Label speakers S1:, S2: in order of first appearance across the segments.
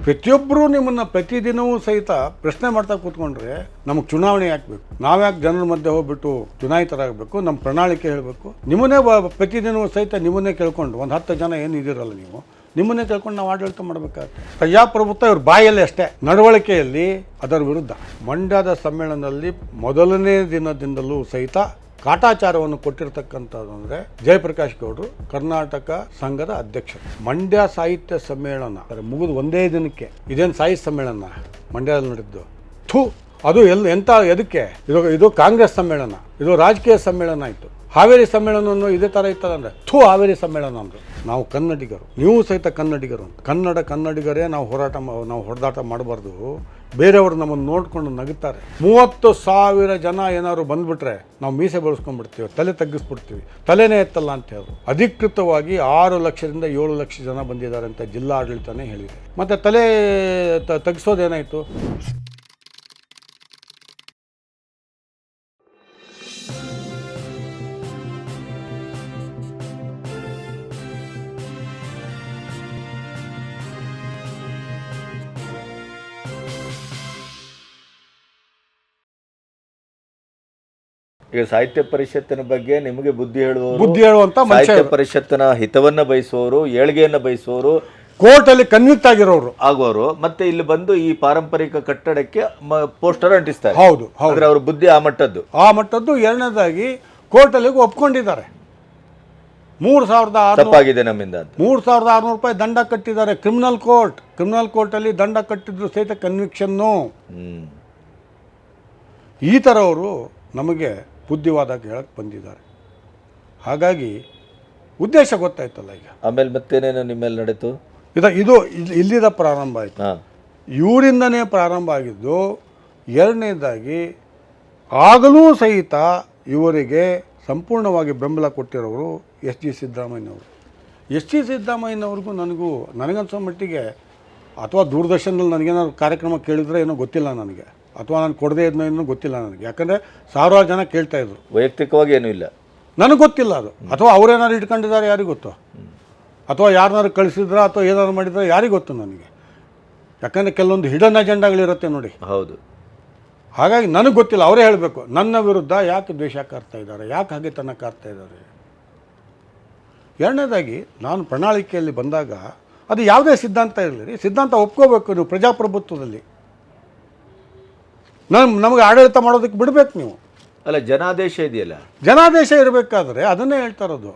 S1: ಪ್ರತಿಯೊಬ್ಬರು ನಿಮ್ಮನ್ನು ಪ್ರತಿದಿನವೂ ಸಹಿತ ಪ್ರಶ್ನೆ ಮಾಡ್ತಾ ಕೂತ್ಕೊಂಡ್ರೆ ನಮಗೆ ಚುನಾವಣೆ ಹಾಕಬೇಕು, ನಾವ್ಯಾಕೆ ಜನರ ಮಧ್ಯೆ ಹೋಗ್ಬಿಟ್ಟು ಚುನಾಯಿತರಾಗಬೇಕು, ನಮ್ಮ ಪ್ರಣಾಳಿಕೆ ಹೇಳಬೇಕು. ನಿಮ್ಮನ್ನೇ ಪ್ರತಿದಿನವೂ ಸಹಿತ ನಿಮ್ಮನ್ನೇ ಕೇಳ್ಕೊಂಡು ಒಂದು 10 ಜನ ಏನು ಇದಿರಲ್ಲ, ನೀವು ನಿಮ್ಮನ್ನೇ ಕೇಳ್ಕೊಂಡು ನಾವು ಆಡಳಿತ ಮಾಡಬೇಕಾಗುತ್ತೆ. ಪ್ರಜಾಪ್ರಭುತ್ವ ಇವ್ರ ಬಾಯಲ್ಲಿ ಅಷ್ಟೇ, ನಡವಳಿಕೆಯಲ್ಲಿ ಅದರ ವಿರುದ್ಧ. ಮಂಡ್ಯದ ಸಮ್ಮೇಳನದಲ್ಲಿ ಮೊದಲನೇ ದಿನದಿಂದಲೂ ಸಹಿತ ಕಾಟಾಚಾರವನ್ನು ಕೊಟ್ಟಿರ್ತಕ್ಕಂಥದ್ದು ಅಂದರೆ ಜಯಪ್ರಕಾಶ್ ಗೌಡರು, ಕರ್ನಾಟಕ ಸಂಘದ ಅಧ್ಯಕ್ಷರು. ಮಂಡ್ಯ ಸಾಹಿತ್ಯ ಸಮ್ಮೇಳನ ಮುಗಿದು ಒಂದೇ ದಿನಕ್ಕೆ ಇದೇನು ಸಾಹಿತ್ಯ ಸಮ್ಮೇಳನ ಮಂಡ್ಯದಲ್ಲಿ ನಡೆದಿದ್ದು, ಅದು ಎದಕ್ಕೆ ಇದು ಕಾಂಗ್ರೆಸ್ ಸಮ್ಮೇಳನ, ಇದು ರಾಜಕೀಯ ಸಮ್ಮೇಳನ ಆಯಿತು. ಹಾವೇರಿ ಸಮ್ಮೇಳನವನ್ನು ಇದೇ ಥರ ಇರ್ತದೆ ಅಂದರೆ ಹಾವೇರಿ ಸಮ್ಮೇಳನ ಅಂದರು. ನಾವು ಕನ್ನಡಿಗರು, ನೀವು ಸಹಿತ ಕನ್ನಡಿಗರು ಅಂತ ಕನ್ನಡಿಗರೇ ನಾವು ಹೊಡೆದಾಟ ಮಾಡಬಾರ್ದು. ಬೇರೆಯವರು ನಮ್ಮನ್ನು ನೋಡ್ಕೊಂಡು ನಗುತ್ತಾರೆ. 30,000 ಜನ ಏನಾದ್ರು ಬಂದುಬಿಟ್ರೆ ನಾವು ಮೀಸೆ ಬೆಳೆಸ್ಕೊಂಡ್ಬಿಡ್ತೀವಿ, ತಲೆ ತಗ್ಗಿಸ್ಬಿಡ್ತೀವಿ, ತಲೆನೇ ಎತ್ತಲ್ಲ ಅಂತ ಹೇಳಿ. ಅಧಿಕೃತವಾಗಿ 6 ಲಕ್ಷದಿಂದ 7 ಲಕ್ಷ ಜನ ಬಂದಿದ್ದಾರೆ ಅಂತ ಜಿಲ್ಲಾ ಆಡಳಿತನೇ ಹೇಳಿದೆ. ಮತ್ತು ತಲೆ ತಗ್ಗಿಸೋದೇನಾಯಿತು?
S2: ಈಗ ಸಾಹಿತ್ಯ ಪರಿಷತ್ತಿನ ಬಗ್ಗೆ ನಿಮಗೆ ಬುದ್ಧಿ
S1: ಹೇಳುವಂತ
S2: ಸಾಹಿತ್ಯ ಪರಿಷತ್ತಿನ ಹಿತವನ್ನ ಬಯಸುವವರು, ಏಳ್ಗೆಯನ್ನ ಬಯಸುವವರು,
S1: ಕೋರ್ಟ್ ಅಲ್ಲಿ ಕನ್ವಿಕ್ಟ್
S2: ಆಗುವವರು ಮತ್ತೆ ಇಲ್ಲಿ ಬಂದು ಈ ಪಾರಂಪರಿಕ ಕಟ್ಟಡಕ್ಕೆ ಪೋಸ್ಟರ್ ಅಂಟಿಸ್ತಾರೆ.
S1: ಹೌದು,
S2: ಅಂದ್ರೆ ಅವ್ರ ಬುದ್ಧಿ ಆ ಮಟ್ಟದ್ದು.
S1: ಎರಡನೇದಾಗಿ ಕೋರ್ಟ್ ಅಲ್ಲಿ ಒಪ್ಕೊಂಡಿದ್ದಾರೆ. 3,600
S2: ತಪ್ಪಾಗಿದೆ ನಮ್ಮಿಂದ
S1: 3,600 ರೂಪಾಯಿ ದಂಡ ಕಟ್ಟಿದ್ದಾರೆ. ಕ್ರಿಮಿನಲ್ ಕೋರ್ಟ್ ಅಲ್ಲಿ ದಂಡ ಕಟ್ಟಿದ್ರು ಸಹಿತ ಕನ್ವಿಕ್ಷನ್ನು. ಈ ಥರವರು ನಮಗೆ ಬುದ್ಧಿವಾದ ಹೇಳಕ್ಕೆ ಬಂದಿದ್ದಾರೆ. ಹಾಗಾಗಿ ಉದ್ದೇಶ ಗೊತ್ತಾಯ್ತಲ್ಲ. ಈಗ
S2: ಆಮೇಲೆ ಮತ್ತೇನೇನು ನಿಮ್ಮಲ್ಲಿ ನಡೀತು?
S1: ಇದು ಇಲ್ಲಿಂದ ಪ್ರಾರಂಭ ಆಯಿತು, ಇವರಿಂದನೇ ಪ್ರಾರಂಭ ಆಗಿದ್ದು. ಎರಡನೇದಾಗಿ ಆಗಲೂ ಸಹಿತ ಇವರಿಗೆ ಸಂಪೂರ್ಣವಾಗಿ ಬೆಂಬಲ ಕೊಟ್ಟಿರೋರು ಎಸ್ ಜಿ ಸಿದ್ದರಾಮಯ್ಯನವ್ರಿಗೂ ನನಗನ್ಸೋ ಮಟ್ಟಿಗೆ, ಅಥವಾ ದೂರದರ್ಶನದಲ್ಲಿ ನನಗೇನಾದ್ರು ಕಾರ್ಯಕ್ರಮ ಕೇಳಿದ್ರೆ ಏನೋ ಗೊತ್ತಿಲ್ಲ ನನಗೆ, ಅಥವಾ ನಾನು ಕೊಡದೇ ಇದ್ನೋ ಗೊತ್ತಿಲ್ಲ ನನಗೆ. ಯಾಕಂದರೆ 1000 ಜನ ಕೇಳ್ತಾಯಿದ್ರು.
S2: ವೈಯಕ್ತಿಕವಾಗಿ ಏನೂ ಇಲ್ಲ,
S1: ನನಗೆ ಗೊತ್ತಿಲ್ಲ ಅದು. ಅಥವಾ ಅವರೇನಾದ್ರು ಇಟ್ಕೊಂಡಿದ್ದಾರೆ ಯಾರಿಗೆ ಗೊತ್ತು, ಅಥವಾ ಯಾರನ್ನಾರು ಕಳಿಸಿದ್ರ ಅಥವಾ ಏನಾದ್ರು ಮಾಡಿದ್ರೆ ಯಾರಿಗೆ ಗೊತ್ತು ನನಗೆ. ಯಾಕಂದರೆ ಕೆಲವೊಂದು ಹಿಡನ್ ಅಜೆಂಡಾಗಳಿರುತ್ತೆ ನೋಡಿ.
S2: ಹೌದು.
S1: ಹಾಗಾಗಿ ನನಗೆ ಗೊತ್ತಿಲ್ಲ, ಅವರೇ ಹೇಳಬೇಕು ನನ್ನ ವಿರುದ್ಧ ಯಾಕೆ ದ್ವೇಷ ಕಾರ್ತಾ ಇದ್ದಾರೆ, ಯಾಕೆ ಹಗೆತನ ಕಾರ್ತಾ ಇದ್ದಾರೆ. ಎರಡನೇದಾಗಿ ನಾನು ಪ್ರಣಾಳಿಕೆಯಲ್ಲಿ ಬಂದಾಗ ಅದು ಯಾವುದೇ ಸಿದ್ಧಾಂತ ಇರಲಿ, ಸಿದ್ಧಾಂತ ಒಪ್ಕೋಬೇಕು ನೀವು ಪ್ರಜಾಪ್ರಭುತ್ವದಲ್ಲಿ. ನಮಗೆ ಆಡಳಿತ ಮಾಡೋದಕ್ಕೆ ಬಿಡಬೇಕು ನೀವು.
S2: ಅಲ್ಲ, ಜನಾದೇಶ ಇದೆಯಲ್ಲ,
S1: ಜನಾದೇಶ ಇರಬೇಕಾದ್ರೆ ಅದನ್ನೇ ಹೇಳ್ತಾ ಇರೋದು.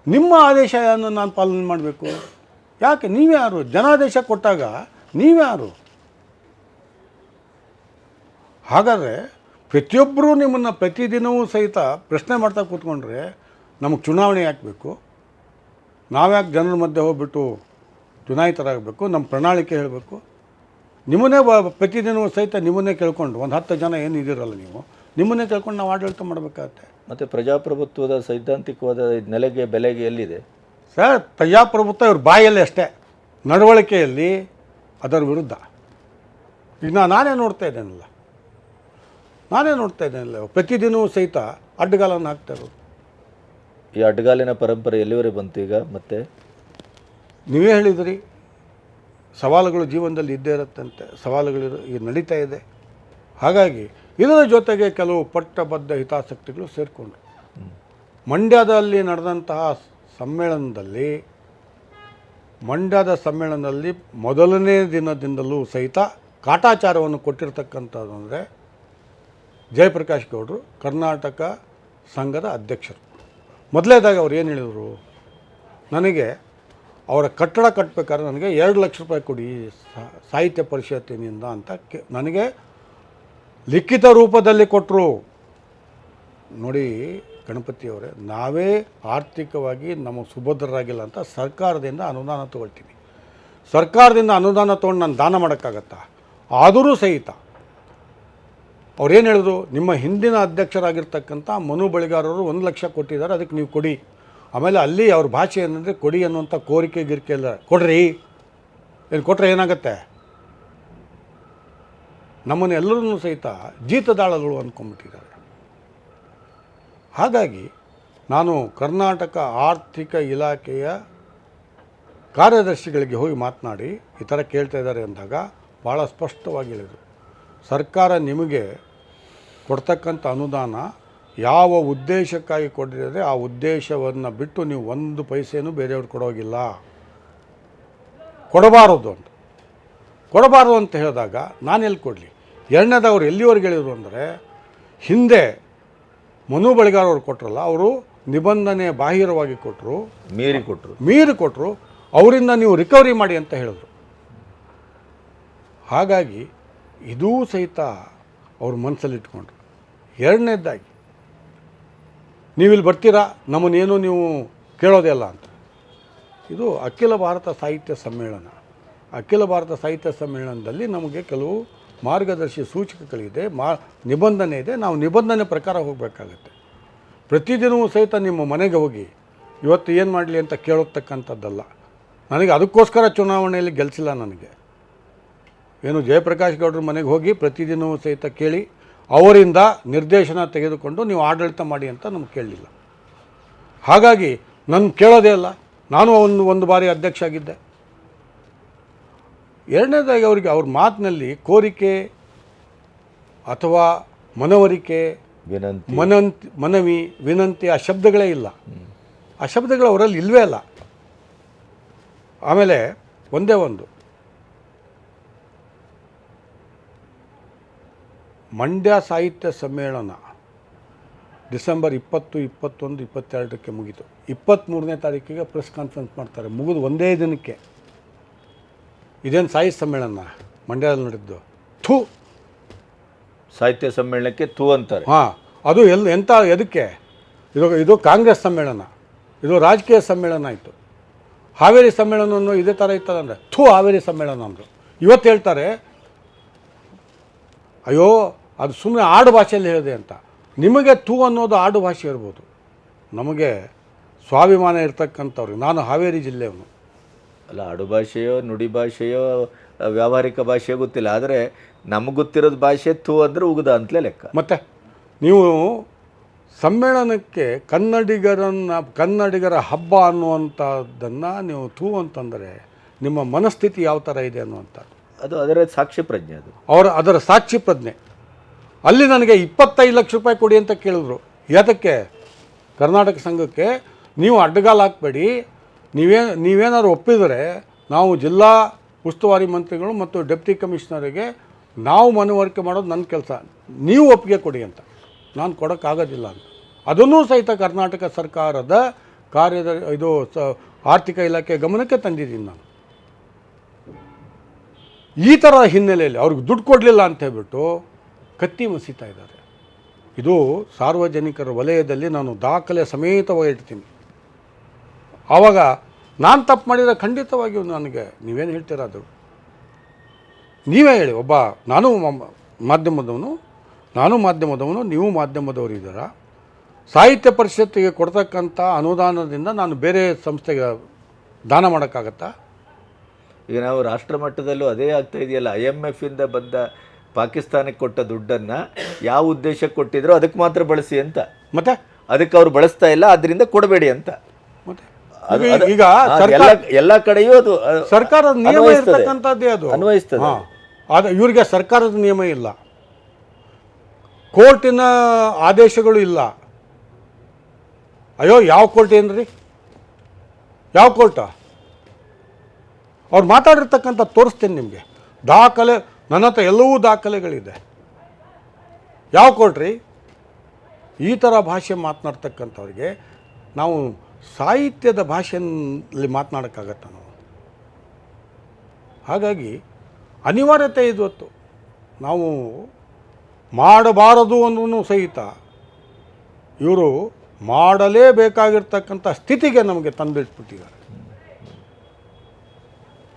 S1: ನಿಮ್ಮ ಆದೇಶವನ್ನು ನಾನು ಪಾಲನೆ ಮಾಡಬೇಕು. ಯಾಕೆ? ನೀವ್ಯಾರು? ಜನಾದೇಶ ಕೊಟ್ಟಾಗ ನೀವ್ಯಾರು? ಹಾಗಾದರೆ ಪ್ರತಿಯೊಬ್ಬರೂ ನಿಮ್ಮನ್ನು ಪ್ರತಿದಿನವೂ ಸಹಿತ ಪ್ರಶ್ನೆ ಮಾಡ್ತಾ ಕೂತ್ಕೊಂಡ್ರೆ ನಮಗೆ ಚುನಾವಣೆ ಹಾಕಬೇಕು, ನಾವ್ಯಾಕೆ ಜನರ ಮಧ್ಯೆ ಹೋಗ್ಬಿಟ್ಟು ಚುನಾಯಿತರಾಗಬೇಕು, ನಮ್ಮ ಪ್ರಣಾಳಿಕೆ ಹೇಳಬೇಕು. ನಿಮ್ಮನ್ನೇ ಪ್ರತಿದಿನವೂ ಸಹಿತ ನಿಮ್ಮನ್ನೇ ಕೇಳ್ಕೊಂಡು ಒಂದು 10 ಜನ ಏನು ಇದಿರಲ್ಲ, ನೀವು ನಿಮ್ಮನ್ನೇ ಕೇಳ್ಕೊಂಡು ನಾವು ಆಡಳಿತ ಮಾಡಬೇಕಾಗತ್ತೆ.
S2: ಮತ್ತು ಪ್ರಜಾಪ್ರಭುತ್ವದ ಸೈದ್ಧಾಂತಿಕವಾದ ಬೆಲೆಗೆ ಎಲ್ಲಿದೆ
S1: ಸರ್? ಪ್ರಜಾಪ್ರಭುತ್ವ ಇವ್ರ ಬಾಯಲ್ಲಿ ಅಷ್ಟೇ, ನಡವಳಿಕೆಯಲ್ಲಿ ಅದರ ವಿರುದ್ಧ. ಈಗ ನಾನೇ ನೋಡ್ತಾ ಇದ್ದೇನಲ್ಲ ಪ್ರತಿದಿನವೂ ಸಹಿತ ಅಡ್ಡಗಾಲನ್ನು ಹಾಕ್ತಾ ಇರೋದು.
S2: ಈ ಅಡ್ಡಗಾಲಿನ ಪರಂಪರೆ ಎಲ್ಲಿವರೆಗೆ ಬಂತು? ಈಗ ಮತ್ತೆ
S1: ನೀವೇ ಹೇಳಿದ್ರಿ, ಸವಾಲುಗಳು ಜೀವನದಲ್ಲಿ ಇದ್ದೇ ಇರುತ್ತಂತೆ, ಸವಾಲುಗಳು ಈಗ ನಡೀತಾ ಇದೆ. ಹಾಗಾಗಿ ಇದರ ಜೊತೆಗೆ ಕೆಲವು ಪಟ್ಟಬದ್ಧ ಹಿತಾಸಕ್ತಿಗಳು ಸೇರಿಕೊಂಡ್ರು. ಮಂಡ್ಯದಲ್ಲಿ ನಡೆದಂತಹ ಸಮ್ಮೇಳನದಲ್ಲಿ ಮೊದಲನೇ ದಿನದಿಂದಲೂ ಸಹಿತ ಕಾಟಾಚಾರವನ್ನು ಕೊಟ್ಟಿರ್ತಕ್ಕಂಥದ್ದು ಅಂದರೆ ಜಯಪ್ರಕಾಶ್ ಗೌಡರು, ಕರ್ನಾಟಕ ಸಂಘದ ಅಧ್ಯಕ್ಷರು. ಮೊದಲೇದಾಗಿ ಅವ್ರು ಏನು ಹೇಳಿದರು, ನನಗೆ ಅವರ ಕಟ್ಟಡ ಕಟ್ಟಬೇಕಾದ್ರೆ ನನಗೆ 2 ಲಕ್ಷ ರೂಪಾಯಿ ಕೊಡಿ ಸಾಹಿತ್ಯ ಪರಿಷತ್ತಿನಿಂದ ಅಂತ ನನಗೆ ಲಿಖಿತ ರೂಪದಲ್ಲಿ ಕೊಟ್ಟರು. ನೋಡಿ ಗಣಪತಿಯವರೇ, ನಾವೇ ಆರ್ಥಿಕವಾಗಿ ನಮಗೆ ಸುಭದ್ರರಾಗಿಲ್ಲ ಅಂತ ಸರ್ಕಾರದಿಂದ ಅನುದಾನ ತೊಗೊಳ್ತೀವಿ. ಸರ್ಕಾರದಿಂದ ಅನುದಾನ ತೊಗೊಂಡು ನಾನು ದಾನ ಮಾಡೋಕ್ಕಾಗತ್ತಾ? ಆದರೂ ಸಹಿತ ಅವ್ರೇನು ಹೇಳಿದ್ರು, ನಿಮ್ಮ ಹಿಂದಿನ ಅಧ್ಯಕ್ಷರಾಗಿರ್ತಕ್ಕಂಥ ಮನು ಬಳಿಗಾರರು 1 ಲಕ್ಷ ಕೊಟ್ಟಿದ್ದಾರೆ, ಅದಕ್ಕೆ ನೀವು ಕೊಡಿ. ಆಮೇಲೆ ಅಲ್ಲಿ ಅವ್ರ ಭಾಷೆ ಏನಂದರೆ ಕೊಡಿ ಅನ್ನುವಂಥ ಕೋರಿಕೆ ಇಲ್ಲ, ಕೊಡ್ರಿ. ಏನು ಕೊಟ್ಟರೆ ಏನಾಗುತ್ತೆ? ನಮ್ಮನ್ನು ಎಲ್ಲರೂ ಸಹಿತ ಜೀತದಾಳಗಳು ಅಂದ್ಕೊಂಡ್ಬಿಟ್ಟಿದ್ದಾರೆ. ಹಾಗಾಗಿ ನಾನು ಕರ್ನಾಟಕ ಆರ್ಥಿಕ ಇಲಾಖೆಯ ಕಾರ್ಯದರ್ಶಿಗಳಿಗೆ ಹೋಗಿ ಮಾತನಾಡಿ ಈ ಥರ ಕೇಳ್ತಾ ಇದ್ದಾರೆ ಅಂದಾಗ ಭಾಳ ಸ್ಪಷ್ಟವಾಗಿ ಹೇಳಿದರು, ಸರ್ಕಾರ ನಿಮಗೆ ಕೊಡ್ತಕ್ಕಂಥ ಅನುದಾನ ಯಾವ ಉದ್ದೇಶಕ್ಕಾಗಿ ಕೊಟ್ಟಿದೆ ಆ ಉದ್ದೇಶವನ್ನು ಬಿಟ್ಟು ನೀವು ಒಂದು ಪೈಸೆನೂ ಬೇರೆಯವ್ರು ಕೊಡೋಗಿಲ್ಲ, ಕೊಡಬಾರದು ಅಂತ ಹೇಳಿದಾಗ ನಾನು ಎಲ್ಲಿ ಕೊಡಲಿ. ಎರಡನೇದವ್ರು ಎಲ್ಲಿವರೆಗೆ ಹೇಳಿದರು ಅಂದರೆ, ಹಿಂದೆ ಮನು ಬಳಿಗಾರ್ ಅವರು ಕೊಟ್ಟರಲ್ಲ, ಅವರು ನಿಬಂಧನೆ ಬಾಹಿರವಾಗಿ ಕೊಟ್ಟರು, ಮೀರಿ ಕೊಟ್ಟರು, ಅವರಿಂದ ನೀವು ರಿಕವರಿ ಮಾಡಿ ಅಂತ ಹೇಳಿದ್ರು. ಹಾಗಾಗಿ ಇದೂ ಸಹಿತ ಅವ್ರ ಮನಸ್ಸಲ್ಲಿ ಇಟ್ಕೊಂಡ್ರು. ಎರಡನೇದಾಗಿ ನೀವಿಲ್ಲಿ ಬರ್ತೀರಾ, ನಮ್ಮನ್ನೇನು ನೀವು ಕೇಳೋದೇ ಅಲ್ಲ ಅಂತ. ಇದು ಅಖಿಲ ಭಾರತ ಸಾಹಿತ್ಯ ಸಮ್ಮೇಳನ. ಅಖಿಲ ಭಾರತ ಸಾಹಿತ್ಯ ಸಮ್ಮೇಳನದಲ್ಲಿ ನಮಗೆ ಕೆಲವು ಮಾರ್ಗದರ್ಶಿ ಸೂಚಕಗಳಿದೆ, ನಿಬಂಧನೆ ಇದೆ. ನಾವು ನಿಬಂಧನೆ ಪ್ರಕಾರ ಹೋಗಬೇಕಾಗತ್ತೆ. ಪ್ರತಿದಿನವೂ ಸಹಿತ ನಿಮ್ಮ ಮನೆಗೆ ಹೋಗಿ ಇವತ್ತು ಏನು ಮಾಡಲಿ ಅಂತ ಕೇಳೋತಕ್ಕಂಥದ್ದಲ್ಲ. ನನಗೆ ಅದಕ್ಕೋಸ್ಕರ ಚುನಾವಣೆಯಲ್ಲಿ ಗೆಲ್ಲಿಸಿಲ್ಲ. ನನಗೆ ಏನು ಜಯಪ್ರಕಾಶ್ ಗೌಡ್ರ ಮನೆಗೆ ಹೋಗಿ ಪ್ರತಿದಿನವೂ ಸಹಿತ ಕೇಳಿ ಅವರಿಂದ ನಿರ್ದೇಶನ ತೆಗೆದುಕೊಂಡು ನೀವು ಆಡಳಿತ ಮಾಡಿ ಅಂತ ನಮ್ಗೆ ಕೇಳಲಿಲ್ಲ. ಹಾಗಾಗಿ ನನ್ನ ಕೇಳೋದೇ ಅಲ್ಲ. ನಾನು ಒಂದು ಬಾರಿ ಅಧ್ಯಕ್ಷ ಆಗಿದ್ದೆ. ಎರಡನೇದಾಗಿ ಅವರಿಗೆ ಅವ್ರ ಮಾತಿನಲ್ಲಿ ಕೋರಿಕೆ ಅಥವಾ ಮನವರಿಕೆ, ಮನವಿ, ವಿನಂತಿ ಆ ಶಬ್ದಗಳೇ ಇಲ್ಲ. ಆ ಶಬ್ದಗಳು ಅವರಲ್ಲಿ ಇಲ್ಲವೇ ಇಲ್ಲ. ಆಮೇಲೆ ಒಂದೇ ಒಂದು, ಮಂಡ್ಯ ಸಾಹಿತ್ಯ ಸಮ್ಮೇಳನ ಡಿಸೆಂಬರ್ 20, 21, 22ಕ್ಕೆ ಮುಗೀತು. 23ನೇ ತಾರೀಕಿಗೆ ಪ್ರೆಸ್ ಕಾನ್ಫರೆನ್ಸ್ ಮಾಡ್ತಾರೆ, ಮುಗಿದು ಒಂದೇ ದಿನಕ್ಕೆ. ಇದೇನು ಸಾಹಿತ್ಯ ಸಮ್ಮೇಳನ ಮಂಡ್ಯದಲ್ಲಿ ನಡೆದ್ದು?
S2: ಸಾಹಿತ್ಯ ಸಮ್ಮೇಳನಕ್ಕೆ ಅಂತಾರೆ.
S1: ಹಾಂ, ಅದು ಎಂಥ ಎದಕ್ಕೆ? ಇದು ಕಾಂಗ್ರೆಸ್ ಸಮ್ಮೇಳನ, ಇದು ರಾಜಕೀಯ ಸಮ್ಮೇಳನ ಆಯಿತು. ಹಾವೇರಿ ಸಮ್ಮೇಳನವನ್ನು ಇದೇ ಥರ ಇರ್ತದೆ ಅಂದರೆ ಹಾವೇರಿ ಸಮ್ಮೇಳನ ಅಂದರು. ಇವತ್ತು ಹೇಳ್ತಾರೆ ಅಯ್ಯೋ ಅದು ಸುಮ್ಮನೆ ಆಡು ಭಾಷೆಯಲ್ಲಿ ಹೇಳಿದೆ ಅಂತ. ನಿಮಗೆ ಅನ್ನೋದು ಆಡು ಭಾಷೆ ಇರ್ಬೋದು, ನಮಗೆ ಸ್ವಾಭಿಮಾನ ಇರ್ತಕ್ಕಂಥವ್ರಿಗೆ. ನಾನು ಹಾವೇರಿ ಜಿಲ್ಲೆಯವನು
S2: ಅಲ್ಲ, ಆಡು ಭಾಷೆಯೋ ನುಡಿ ಭಾಷೆಯೋ ವ್ಯಾವಹಾರಿಕ ಭಾಷೆಯೋ ಗೊತ್ತಿಲ್ಲ, ಆದರೆ ನಮಗೆ ಗೊತ್ತಿರೋದು ಭಾಷೆ ಅಂದರೆ ಉಗುದ ಅಂತಲೇ ಲೆಕ್ಕ.
S1: ಮತ್ತು ನೀವು ಸಮ್ಮೇಳನಕ್ಕೆ ಕನ್ನಡಿಗರ ಹಬ್ಬ ಅನ್ನುವಂಥದ್ದನ್ನು ನೀವು ಅಂತಂದರೆ ನಿಮ್ಮ ಮನಸ್ಥಿತಿ ಯಾವ ಥರ ಇದೆ ಅನ್ನುವಂಥದ್ದು
S2: ಅದರ ಸಾಕ್ಷಿ ಪ್ರಜ್ಞೆ.
S1: ಅದರ ಸಾಕ್ಷಿ ಪ್ರಜ್ಞೆ. ಅಲ್ಲಿ ನನಗೆ 25 ಲಕ್ಷ ರೂಪಾಯಿ ಕೊಡಿ ಅಂತ ಕೇಳಿದ್ರು. ಯಾತಕ್ಕೆ? ಕರ್ನಾಟಕ ಸಂಘಕ್ಕೆ ನೀವು ಅಡ್ಡಗಾಲ ಹಾಕಬೇಡಿ, ನೀವೇನಾದ್ರು ಒಪ್ಪಿದರೆ ನಾವು ಜಿಲ್ಲಾ ಉಸ್ತುವಾರಿ ಮಂತ್ರಿಗಳು ಮತ್ತು ಡೆಪ್ಟಿ ಕಮಿಷನರಿಗೆ ನಾವು ಮನವರಿಕೆ ಮಾಡೋದು ನನ್ನ ಕೆಲಸ, ನೀವು ಒಪ್ಪಿಗೆ ಕೊಡಿ ಅಂತ. ನಾನು ಕೊಡೋಕ್ಕಾಗೋದಿಲ್ಲ ಅಂತ. ಅದನ್ನೂ ಸಹಿತ ಕರ್ನಾಟಕ ಸರ್ಕಾರದ ಆರ್ಥಿಕ ಇಲಾಖೆ ಗಮನಕ್ಕೆ ತಂದಿದ್ದೀನಿ ನಾನು. ಈ ಥರ ಹಿನ್ನೆಲೆಯಲ್ಲಿ ಅವ್ರಿಗೆ ದುಡ್ಡು ಕೊಡಲಿಲ್ಲ ಅಂತ ಹೇಳ್ಬಿಟ್ಟು ಕತ್ತಿ ಮಸೀತಾ ಇದ್ದಾರೆ. ಇದು ಸಾರ್ವಜನಿಕರ ವಲಯದಲ್ಲಿ ನಾನು ದಾಖಲೆ ಸಮೇತವಾಗಿ ಇಡ್ತೀನಿ. ಆವಾಗ ನಾನು ತಪ್ಪು ಮಾಡಿದರೆ ಖಂಡಿತವಾಗಿಯೂ ನನಗೆ ನೀವೇನು ಹೇಳ್ತೀರಾ ಅದು ನೀವೇ ಹೇಳಿ. ನಾನು ಮಾಧ್ಯಮದವನು, ನೀವು ಮಾಧ್ಯಮದವರು ಇದ್ದೀರಾ. ಸಾಹಿತ್ಯ ಪರಿಷತ್ತಿಗೆ ಕೊಡ್ತಕ್ಕಂಥ ಅನುದಾನದಿಂದ ನಾನು ಬೇರೆ ಸಂಸ್ಥೆಗೆ ದಾನ ಮಾಡೋಕ್ಕಾಗತ್ತಾ?
S2: ಈಗ ನಾವು ರಾಷ್ಟ್ರ ಮಟ್ಟದಲ್ಲೂ ಅದೇ ಆಗ್ತಾ ಇದೆಯಲ್ಲ. IMF ಇಂದ ಬಂದ ಪಾಕಿಸ್ತಾನಕ್ಕೆ ಕೊಟ್ಟ ದುಡ್ಡನ್ನು ಯಾವ ಉದ್ದೇಶಕ್ಕೆ ಕೊಟ್ಟಿದ್ರು ಅದಕ್ಕೆ ಮಾತ್ರ ಬಳಸಿ ಅಂತ, ಮತ್ತೆ ಅದಕ್ಕೆ ಅವ್ರು ಬಳಸ್ತಾ ಇಲ್ಲ, ಅದರಿಂದ ಕೊಡಬೇಡಿ ಅಂತ. ಮತ್ತೆ ಈಗ ಎಲ್ಲ ಕಡೆಯೂ ಅದು
S1: ಸರ್ಕಾರದ ನಿಯಮ ಇರ್ತಕ್ಕಂಥದ್ದೇ, ಅದು
S2: ಅನ್ವಯಿಸ್ತದೆ.
S1: ಇವರಿಗೆ ಸರ್ಕಾರದ ನಿಯಮ ಇಲ್ಲ, ಕೋರ್ಟಿನ ಆದೇಶಗಳು ಇಲ್ಲ. ಅಯ್ಯೋ ಯಾವ ಕೋರ್ಟ್ ಏನ್ರಿ? ಯಾವ ಕೋರ್ಟ? ಅವ್ರು ಮಾತಾಡಿರ್ತಕ್ಕಂಥ ತೋರಿಸ್ತೇನೆ ನಿಮಗೆ ದಾಖಲೆ. ನನ್ನ ಹತ್ರ ಎಲ್ಲವೂ ದಾಖಲೆಗಳಿದೆ. ಯಾವ ಕೋರ್ಟ್ ರೀ? ಈ ಥರ ಭಾಷೆ ಮಾತನಾಡ್ತಕ್ಕಂಥವ್ರಿಗೆ ನಾವು ಸಾಹಿತ್ಯದ ಭಾಷೆಯಲ್ಲಿ ಮಾತನಾಡೋಕ್ಕಾಗತ್ತ ನಾವು? ಹಾಗಾಗಿ ಅನಿವಾರ್ಯತೆ ಇವತ್ತು ನಾವು ಮಾಡಬಾರದು ಅನ್ನೂ ಸಹಿತ ಇವರು ಮಾಡಲೇಬೇಕಾಗಿರ್ತಕ್ಕಂಥ ಸ್ಥಿತಿಗೆ ನಮಗೆ ತಂದುಬಿಟ್ಬಿಟ್ಟಿದ್ದಾರೆ.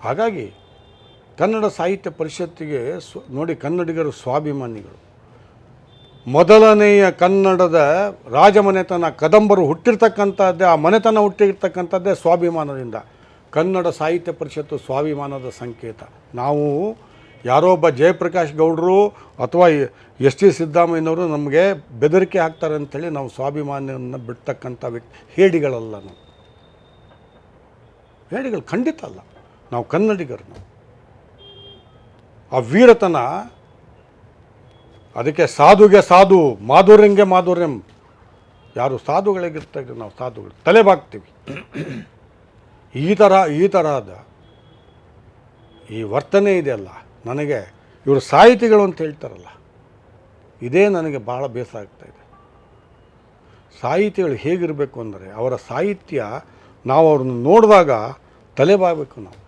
S1: ಹಾಗಾಗಿ ಕನ್ನಡ ಸಾಹಿತ್ಯ ಪರಿಷತ್ತಿಗೆ ನೋಡಿ, ಕನ್ನಡಿಗರು ಸ್ವಾಭಿಮಾನಿಗಳು. ಮೊದಲನೆಯ ಕನ್ನಡದ ರಾಜಮನೆತನ ಕದಂಬರು ಹುಟ್ಟಿರ್ತಕ್ಕಂಥದ್ದೇ, ಆ ಮನೆತನ ಹುಟ್ಟಿರ್ತಕ್ಕಂಥದ್ದೇ ಸ್ವಾಭಿಮಾನದಿಂದ. ಕನ್ನಡ ಸಾಹಿತ್ಯ ಪರಿಷತ್ತು ಸ್ವಾಭಿಮಾನದ ಸಂಕೇತ. ನಾವು ಯಾರೋ ಒಬ್ಬ ಜಯಪ್ರಕಾಶ್ ಗೌಡರು ಅಥವಾ ಎಸ್ ಟಿ ಸಿದ್ದರಾಮಯ್ಯನವರು ನಮಗೆ ಬೆದರಿಕೆ ಹಾಕ್ತಾರೆ ಅಂಥೇಳಿ ನಾವು ಸ್ವಾಭಿಮಾನವನ್ನು ಬಿಡ್ತಕ್ಕಂಥ ಹೇಡಿಗಳಲ್ಲ ನಾವು. ಹೇಡಿಗಳು ಖಂಡಿತ ಅಲ್ಲ. ನಾವು ಕನ್ನಡಿಗರು. ನಾವು ಆ ವೀರತನ, ಅದಕ್ಕೆ ಸಾಧುಗೆ ಸಾಧು, ಮಾಧುರ್ಯಂಗೆ ಮಾಧುರ್ಯಂ. ಯಾರು ಸಾಧುಗಳಿಗಿರ್ತಾರೆ, ನಾವು ಸಾಧುಗಳು ತಲೆ ಬಾಗ್ತೀವಿ. ಈ ತರಹದ ಈ ವರ್ತನೆ ಇದೆಯಲ್ಲ, ನನಗೆ ಇವರು ಸಾಹಿತಿಗಳು ಅಂತ ಹೇಳ್ತಾರಲ್ಲ, ಇದೇ ನನಗೆ ಭಾಳ ಬೇಸರ ಆಗ್ತಾಯಿದೆ. ಸಾಹಿತಿಗಳು ಹೇಗಿರಬೇಕು ಅಂದರೆ, ಅವರ ಸಾಹಿತ್ಯ ನಾವು ಅವ್ರನ್ನ ನೋಡಿದಾಗ ತಲೆಬಾಗಬೇಕು. ನಾವು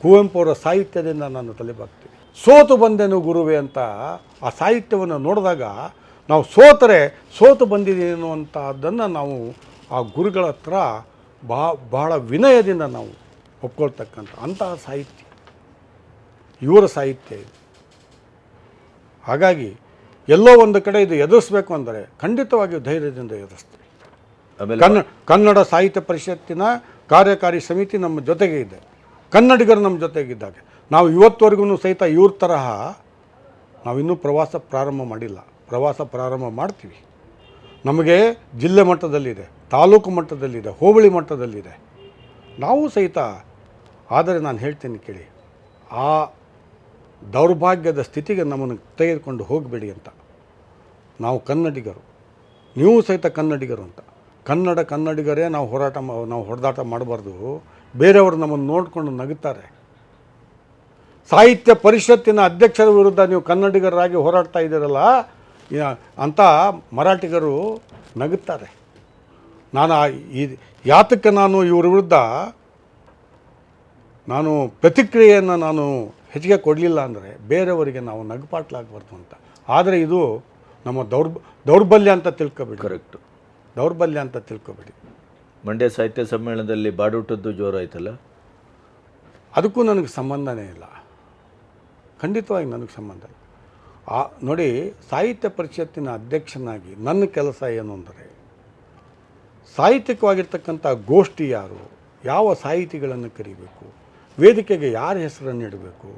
S1: ಕುವೆಂಪು ಅವರ ಸಾಹಿತ್ಯದಿಂದ ನಾನು ತಲೆಬಾಗ್ತೀವಿ. ಸೋತು ಬಂದೆನು ಗುರುವೆ ಅಂತ ಆ ಸಾಹಿತ್ಯವನ್ನು ನೋಡಿದಾಗ ನಾವು ಸೋತು ಬಂದಿದ್ದೇನು ಅಂತ ಅದನ್ನು ನಾವು ಆ ಗುರುಗಳ ಹತ್ರ ಭಾಳ ವಿನಯದಿಂದ ನಾವು ಒಪ್ಕೊಳ್ತಕ್ಕಂಥ ಅಂತಹ ಸಾಹಿತ್ಯ ಇವರ ಸಾಹಿತ್ಯ ಇದು. ಹಾಗಾಗಿ ಎಲ್ಲೋ ಒಂದು ಕಡೆ ಇದು ಎದುರಿಸಬೇಕು ಅಂದರೆ ಖಂಡಿತವಾಗಿಯೂ ಧೈರ್ಯದಿಂದ ಎದುರಿಸ್ತೀವಿ. ಕನ್ನಡ ಸಾಹಿತ್ಯ ಪರಿಷತ್ತಿನ ಕಾರ್ಯಕಾರಿ ಸಮಿತಿ ನಮ್ಮ ಜೊತೆಗೆ ಇದೆ. ಕನ್ನಡಿಗರು ನಮ್ಮ ಜೊತೆಗಿದ್ದಾಗ ನಾವು ಇವತ್ತುವರೆಗೂ ಸಹಿತ ಇವ್ರ ತರಹ ನಾವಿನ್ನೂ ಪ್ರವಾಸ ಪ್ರಾರಂಭ ಮಾಡಿಲ್ಲ. ಪ್ರವಾಸ ಪ್ರಾರಂಭ ಮಾಡ್ತೀವಿ. ನಮಗೆ ಜಿಲ್ಲೆ ಮಟ್ಟದಲ್ಲಿದೆ, ತಾಲೂಕು ಮಟ್ಟದಲ್ಲಿದೆ, ಹೋಬಳಿ ಮಟ್ಟದಲ್ಲಿದೆ. ನಾವು ಸಹಿತ, ಆದರೆ ನಾನು ಹೇಳ್ತೀನಿ ಕೇಳಿ, ಆ ದೌರ್ಭಾಗ್ಯದ ಸ್ಥಿತಿಗೆ ನಮ್ಮನ್ನು ತೆಗೆದುಕೊಂಡು ಹೋಗಬೇಡಿ ಅಂತ. ನಾವು ಕನ್ನಡಿಗರು, ನೀವು ಸಹಿತ ಕನ್ನಡಿಗರು ಅಂತ. ಕನ್ನಡಿಗರೇ ನಾವು ಹೊಡೆದಾಟ ಮಾಡಬಾರ್ದು. ಬೇರೆಯವರು ನಮ್ಮನ್ನು ನೋಡಿಕೊಂಡು ನಗುತ್ತಾರೆ. ಸಾಹಿತ್ಯ ಪರಿಷತ್ತಿನ ಅಧ್ಯಕ್ಷರ ವಿರುದ್ಧ ನೀವು ಕನ್ನಡಿಗರಾಗಿ ಹೋರಾಡ್ತಾ ಇದ್ದೀರಲ್ಲ ಅಂತ ಮರಾಠಿಗರು ನಗುತ್ತಾರೆ. ಯಾತಕ್ಕೆ ನಾನು ಇವ್ರ ವಿರುದ್ಧ ನಾನು ಪ್ರತಿಕ್ರಿಯೆಯನ್ನು ನಾನು ಹೆಚ್ಚಿಗೆ ಕೊಡಲಿಲ್ಲ ಅಂದರೆ ಬೇರೆಯವರಿಗೆ ನಾವು ನಗುಪಾಟ್ಲಾಗಬಾರ್ದು ಅಂತ. ಆದರೆ ಇದು ನಮ್ಮ ದೌರ್ಬಲ್ಯ ಅಂತ ತಿಳ್ಕೊಬೇಡಿ.
S2: ಕರೆಕ್ಟು,
S1: ದೌರ್ಬಲ್ಯ ಅಂತ ತಿಳ್ಕೊಬೇಡಿ.
S2: ಮಂಡ್ಯ ಸಾಹಿತ್ಯ ಸಮ್ಮೇಳನದಲ್ಲಿ ಬಾಡೂಟದ್ದು ಜೋರಾಯ್ತಲ್ಲ,
S1: ಅದಕ್ಕೂ ನನಗೆ ಸಂಬಂಧನೇ ಇಲ್ಲ. ಖಂಡಿತವಾಗಿ ನನಗೆ ಸಂಬಂಧ ಇಲ್ಲ. ನೋಡಿ, ಸಾಹಿತ್ಯ ಪರಿಷತ್ತಿನ ಅಧ್ಯಕ್ಷನಾಗಿ ನನ್ನ ಕೆಲಸ ಏನು ಅಂದರೆ, ಸಾಹಿತ್ಯಿಕವಾಗಿರ್ತಕ್ಕಂಥ ಗೋಷ್ಠಿ ಯಾರು, ಯಾವ ಸಾಹಿತಿಗಳನ್ನು ಕರಿಬೇಕು, ವೇದಿಕೆಗೆ ಯಾರ ಹೆಸರನ್ನು ಇಡಬೇಕು,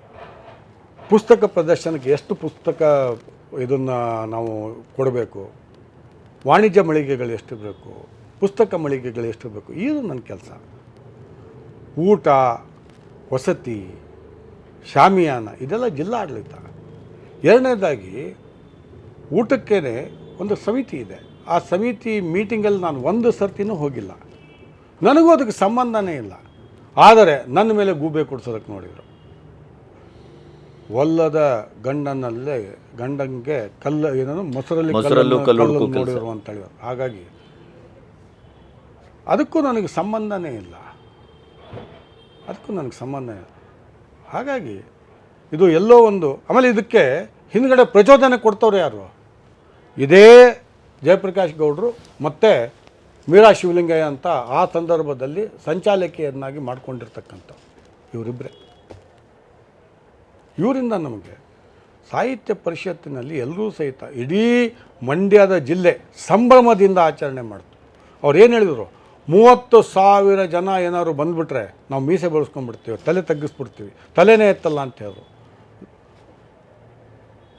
S1: ಪುಸ್ತಕ ಪ್ರದರ್ಶನಕ್ಕೆ ಎಷ್ಟು ಪುಸ್ತಕ ಇದನ್ನು ನಾವು ಕೊಡಬೇಕು, ವಾಣಿಜ್ಯ ಮಳಿಗೆಗಳು ಎಷ್ಟು ಬೇಕು, ಪುಸ್ತಕ ಮಳಿಗೆಗಳು ಎಷ್ಟು ಬೇಕು, ಇದು ನನ್ನ ಕೆಲಸ. ಊಟ, ವಸತಿ, ಶಾಮಿಯಾನ ಇದೆಲ್ಲ ಜಿಲ್ಲಾಡಳಿತ. ಎರಡನೇದಾಗಿ ಊಟಕ್ಕೇ ಒಂದು ಸಮಿತಿ ಇದೆ. ಆ ಸಮಿತಿ ಮೀಟಿಂಗಲ್ಲಿ ನಾನು ಒಂದು ಸರ್ತಿನೂ ಹೋಗಿಲ್ಲ. ನನಗೂ ಅದಕ್ಕೆ ಸಂಬಂಧನೇ ಇಲ್ಲ. ಆದರೆ ನನ್ನ ಮೇಲೆ ಗೂಬೆ ಕೊಡ್ಸೋದಕ್ಕೆ ನೋಡಿದರು. ಒಲ್ಲದ ಗಂಡಂಗೆ ಮೊಸರಲ್ಲೂ ಕಲ್ಲು ನೋಡಿದರು ಅಂತ ಹೇಳಿದರು. ಹಾಗಾಗಿ ಅದಕ್ಕೂ ನನಗೆ ಸಂಬಂಧನೇ ಇಲ್ಲ. ಹಾಗಾಗಿ ಇದು ಎಲ್ಲೋ ಒಂದು. ಆಮೇಲೆ ಇದಕ್ಕೆ ಹಿಂದ್ಗಡೆ ಪ್ರಚೋದನೆ ಕೊಡ್ತವ್ರು ಯಾರು? ಇದೇ ಜಯಪ್ರಕಾಶ್ ಗೌಡರು ಮತ್ತು ಮೀರಾ ಶಿವಲಿಂಗಯ್ಯ ಅಂತ ಆ ಸಂದರ್ಭದಲ್ಲಿ ಸಂಚಾಲಕಿಯನ್ನಾಗಿ ಮಾಡಿಕೊಂಡಿರ್ತಕ್ಕಂಥ ಇವರಿಬ್ಬರೇ. ಇವರಿಂದ ನಮಗೆ ಸಾಹಿತ್ಯ ಪರಿಷತ್ತಿನಲ್ಲಿ ಎಲ್ಲರೂ ಸಹಿತ ಇಡೀ ಮಂಡ್ಯದ ಜಿಲ್ಲೆ ಸಂಭ್ರಮದಿಂದ ಆಚರಣೆ ಮಾಡ್ತು. ಅವ್ರು ಏನು ಹೇಳಿದರು, 30,000 ಜನ ಏನಾದ್ರು ಬಂದುಬಿಟ್ರೆ ನಾವು ಮೀಸೆ ಬೆಳೆಸ್ಕೊಂಡ್ಬಿಡ್ತೀವಿ, ತಲೆ ತಗ್ಗಿಸ್ಬಿಡ್ತೀವಿ, ತಲೆನೇ ಎತ್ತಲ್ಲ ಅಂತ ಹೇಳಿದ್ರು.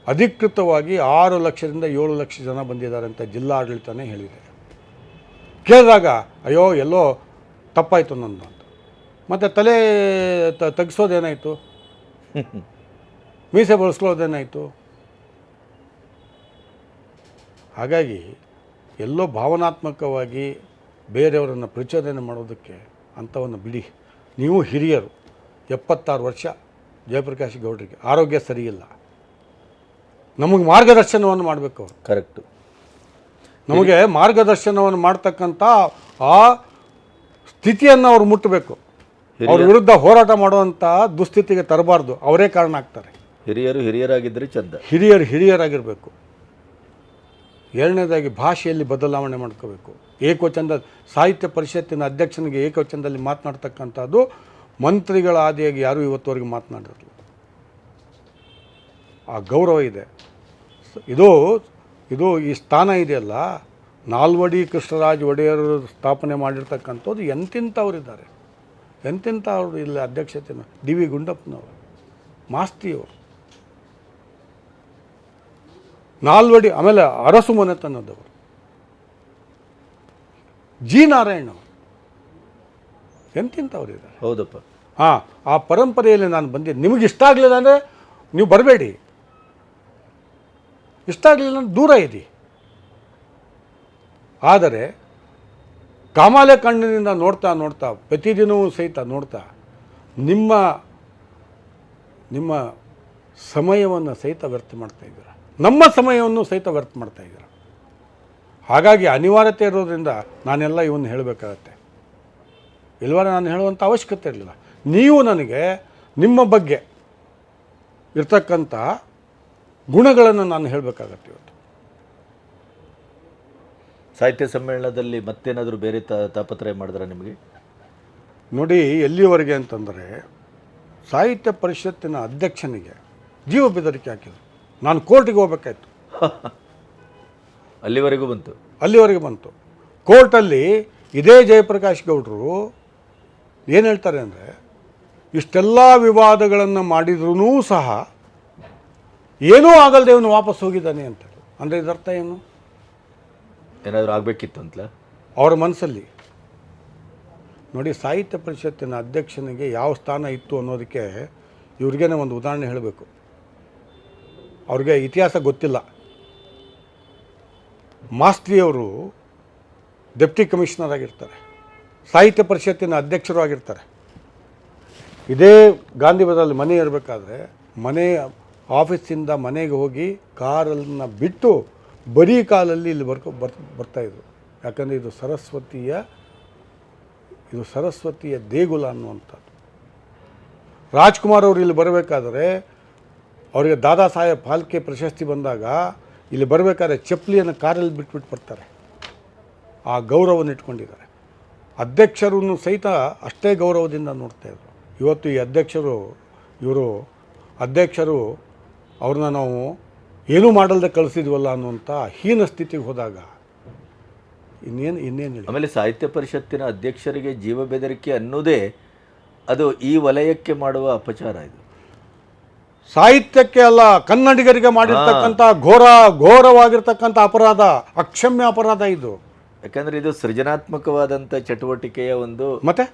S1: ಅಧಿಕೃತವಾಗಿ 6 ಲಕ್ಷದಿಂದ 7 ಲಕ್ಷ ಜನ ಬಂದಿದ್ದಾರೆ ಅಂತ ಜಿಲ್ಲಾಡಳಿತನೇ ಹೇಳಿದೆ. ಕೇಳಿದಾಗ ಅಯ್ಯೋ ಎಲ್ಲೋ ತಪ್ಪಾಯಿತು ನಂದು ಅಂತ. ಮತ್ತು ತಲೆ ತಗ್ಗಿಸೋದೇನಾಯಿತು, ಮೀಸೆ ಬಳಸ್ಕೊಳ್ಳೋದೇನಾಯಿತು? ಹಾಗಾಗಿ ಎಲ್ಲೋ ಭಾವನಾತ್ಮಕವಾಗಿ ಬೇರೆಯವರನ್ನು ಪ್ರಚೋದನೆ ಮಾಡೋದಕ್ಕೆ ಅಂಥವನ್ನು ಬಿಡಿ. ನೀವು ಹಿರಿಯರು, 76 ವರ್ಷ ಜಯಪ್ರಕಾಶ್ ಗೌಡರಿಗೆ ಆರೋಗ್ಯ ಸರಿಯಿಲ್ಲ. ನಮಗೆ ಮಾರ್ಗದರ್ಶನವನ್ನು ಮಾಡಬೇಕು ಅವರು.
S2: ಕರೆಕ್ಟು.
S1: ನಮಗೆ ಮಾರ್ಗದರ್ಶನವನ್ನು ಮಾಡ್ತಕ್ಕಂಥ ಆ ಸ್ಥಿತಿಯನ್ನು ಅವ್ರು ಮುಟ್ಟಬೇಕು. ಅವ್ರ ವಿರುದ್ಧ ಹೋರಾಟ ಮಾಡುವಂಥ ದುಸ್ಥಿತಿಗೆ ತರಬಾರ್ದು. ಅವರೇ ಕಾರಣ ಆಗ್ತಾರೆ.
S2: ಹಿರಿಯರಾಗಿದ್ದರೆ ಚಂದ.
S1: ಹಿರಿಯರಾಗಿರಬೇಕು. ಎರಡನೇದಾಗಿ ಭಾಷೆಯಲ್ಲಿ ಬದಲಾವಣೆ ಮಾಡ್ಕೋಬೇಕು. ಏಕವಚನದ ಸಾಹಿತ್ಯ ಪರಿಷತ್ತಿನ ಅಧ್ಯಕ್ಷನಿಗೆ ಏಕವಚನದಲ್ಲಿ ಮಾತನಾಡ್ತಕ್ಕಂಥದ್ದು ಮಂತ್ರಿಗಳ ಆದಿಯಾಗಿ ಯಾರೂ ಇವತ್ತುವರೆಗೆ ಮಾತನಾಡಿರಲಿಲ್ಲ. ಆ ಗೌರವ ಇದೆ. ಇದು ಈ ಸ್ಥಾನ ಇದೆಯಲ್ಲ, ನಾಲ್ವಡಿ ಕೃಷ್ಣರಾಜ ಒಡೆಯರು ಸ್ಥಾಪನೆ ಮಾಡಿರ್ತಕ್ಕಂಥದ್ದು ಎಂತಿಂಥವ್ರಿದ್ದಾರೆ. ಎಂತಿಂಥವ್ರು ಇಲ್ಲಿ ಅಧ್ಯಕ್ಷತೆಯನ್ನು ಡಿ ವಿ ಗುಂಡಪ್ಪನವರು, ಮಾಸ್ತಿಯವರು, ನಾಲ್ವಡಿ, ಆಮೇಲೆ ಅರಸು ಮನೆತನದವರು, ಜಿ ನಾರಾಯಣ ಅವರು, ಎಂತಿಂಥವ್ರಿದ್ದಾರೆ.
S2: ಹೌದಪ್ಪ.
S1: ಹಾಂ, ಆ ಪರಂಪರೆಯಲ್ಲಿ ನಾನು ಬಂದಿದ್ದೆ. ನಿಮಗೆ ಇಷ್ಟ ಆಗಲಿಲ್ಲ ಅಂದರೆ ನೀವು ಬರಬೇಡಿ, ಇಷ್ಟ ಆಗಲಿಲ್ಲ ಅಂದರೆ ದೂರ ಇರಿ. ಆದರೆ ಕಾಮಾಲೆ ಕಣ್ಣಿನಿಂದ ನೋಡ್ತಾ ನೋಡ್ತಾ ಪ್ರತಿದಿನವೂ ಸಹಿತ ನೋಡ್ತಾ ನಿಮ್ಮ ಸಮಯವನ್ನು ಸಹಿತ ವ್ಯರ್ಥ ಮಾಡ್ತಾಯಿದ್ದೀರ, ನಮ್ಮ ಸಮಯವನ್ನು ಸಹಿತ ವ್ಯರ್ಥ ಮಾಡ್ತಾಯಿದ್ದೀರ. ಹಾಗಾಗಿ ಅನಿವಾರ್ಯತೆ ಇರೋದ್ರಿಂದ ನಾನೆಲ್ಲ ಇವನ್ನ ಹೇಳಬೇಕಾಗತ್ತೆ. ಇಲ್ವಾರ ನಾನು ಹೇಳುವಂಥ ಅವಶ್ಯಕತೆ ಇರಲಿಲ್ಲ. ನೀವು ನನಗೆ ನಿಮ್ಮ ಬಗ್ಗೆ ಇರ್ತಕ್ಕಂಥ ಗುಣಗಳನ್ನು ನಾನು ಹೇಳಬೇಕಾಗತ್ತೆ. ಇವತ್ತು
S2: ಸಾಹಿತ್ಯ ಸಮ್ಮೇಳನದಲ್ಲಿ ಮತ್ತೇನಾದರೂ ಬೇರೆ ತಾಪತ್ರಯ ಮಾಡಿದ್ರೆ ನಿಮಗೆ?
S1: ನೋಡಿ, ಎಲ್ಲಿವರೆಗೆ ಅಂತಂದರೆ ಸಾಹಿತ್ಯ ಪರಿಷತ್ತಿನ ಅಧ್ಯಕ್ಷನಿಗೆ ಜೀವ ಬೆದರಿಕೆ ಹಾಕಿದ್ರು. ನಾನು ಕೋರ್ಟಿಗೆ ಹೋಗ್ಬೇಕಾಯ್ತು. ಅಲ್ಲಿವರೆಗೆ ಬಂತು. ಕೋರ್ಟಲ್ಲಿ ಇದೇ ಜಯಪ್ರಕಾಶ್ ಗೌಡರು ಏನು ಹೇಳ್ತಾರೆ ಅಂದರೆ, ಇಷ್ಟೆಲ್ಲ ವಿವಾದಗಳನ್ನು ಮಾಡಿದ್ರೂ ಸಹ ಏನೂ ಆಗಲ್ದೆ ಇವನು ವಾಪಸ್ ಹೋಗಿದ್ದಾನೆ ಅಂತ. ಅಂದರೆ ಇದರ್ಥ ಏನು?
S2: ಏನಾದರೂ ಆಗಬೇಕಿತ್ತು ಅಂತಲ
S1: ಅವರ ಮನಸ್ಸಲ್ಲಿ. ನೋಡಿ, ಸಾಹಿತ್ಯ ಪರಿಷತ್ತಿನ ಅಧ್ಯಕ್ಷನಿಗೆ ಯಾವ ಸ್ಥಾನ ಇತ್ತು ಅನ್ನೋದಕ್ಕೆ ಇವ್ರಿಗೇನೆ ಒಂದು ಉದಾಹರಣೆ ಹೇಳಬೇಕು. ಅವ್ರಿಗೆ ಇತಿಹಾಸ ಗೊತ್ತಿಲ್ಲ. ಮಾಸ್ತ್ರಿಯವರು ಡೆಪ್ಟಿ ಕಮಿಷನರ್ ಆಗಿರ್ತಾರೆ, ಸಾಹಿತ್ಯ ಪರಿಷತ್ತಿನ ಅಧ್ಯಕ್ಷರು ಆಗಿರ್ತಾರೆ. ಇದೇ ಗಾಂಧಿ ಬಜಾರಲ್ಲಿ ಮನೆ ಇರಬೇಕಾದ್ರೆ ಮನೆ ಆಫೀಸಿಂದ ಮನೆಗೆ ಹೋಗಿ ಕಾರನ್ನು ಬಿಟ್ಟು ಬರೀ ಕಾಲಲ್ಲಿ ಇಲ್ಲಿ ಬರ್ತಾಯಿದ್ರು. ಯಾಕಂದರೆ ಇದು ಸರಸ್ವತಿಯ ದೇಗುಲ ಅನ್ನುವಂಥದ್ದು. ರಾಜ್ಕುಮಾರ್ ಅವರು ಇಲ್ಲಿ ಬರಬೇಕಾದ್ರೆ ಅವರಿಗೆ ದಾದಾ ಸಾಹೇಬ್ ಫಾಲ್ಕೆ ಪ್ರಶಸ್ತಿ ಬಂದಾಗ ಇಲ್ಲಿ ಬರಬೇಕಾದ್ರೆ ಚಪ್ಪಲಿಯನ್ನು ಕಾರಲ್ಲಿ ಬಿಟ್ಬಿಟ್ಟು ಬರ್ತಾರೆ. ಆ ಗೌರವವನ್ನು ಇಟ್ಕೊಂಡಿದ್ದಾರೆ. ಅಧ್ಯಕ್ಷರನ್ನು ಸಹಿತ ಅಷ್ಟೇ ಗೌರವದಿಂದ ನೋಡ್ತಾಯಿದ್ರು. ಇವತ್ತು ಈ ಅಧ್ಯಕ್ಷರು ಅವ್ರನ್ನ ನಾವು ಏನೂ ಮಾಡಲ್ದೆ ಕಳಿಸಿದ್ವಲ್ಲ ಅನ್ನುವಂಥ ಹೀನ ಸ್ಥಿತಿಗೆ ಹೋದಾಗ ಇನ್ನೇನು ಹೇಳಿ.
S2: ಆಮೇಲೆ ಸಾಹಿತ್ಯ ಪರಿಷತ್ತಿನ ಅಧ್ಯಕ್ಷರಿಗೆ ಜೀವ ಬೆದರಿಕೆ ಅನ್ನೋದೇ ಅದು ಈ ವಲಯಕ್ಕೆ ಮಾಡುವ ಅಪಚಾರ. ಇದು
S1: ಸಾಹಿತ್ಯಕ್ಕೆ ಅಲ್ಲ, ಕನ್ನಡಿಗರಿಗೆ ಮಾಡಿರ್ತಕ್ಕಂಥ ಘೋರವಾಗಿರ್ತಕ್ಕಂಥ ಅಪರಾಧ, ಅಕ್ಷಮ್ಯ ಅಪರಾಧ ಇದು.
S2: ಯಾಕಂದರೆ ಇದು ಸೃಜನಾತ್ಮಕವಾದಂಥ ಚಟುವಟಿಕೆಯ ಒಂದು
S1: ಮತ್ತೆ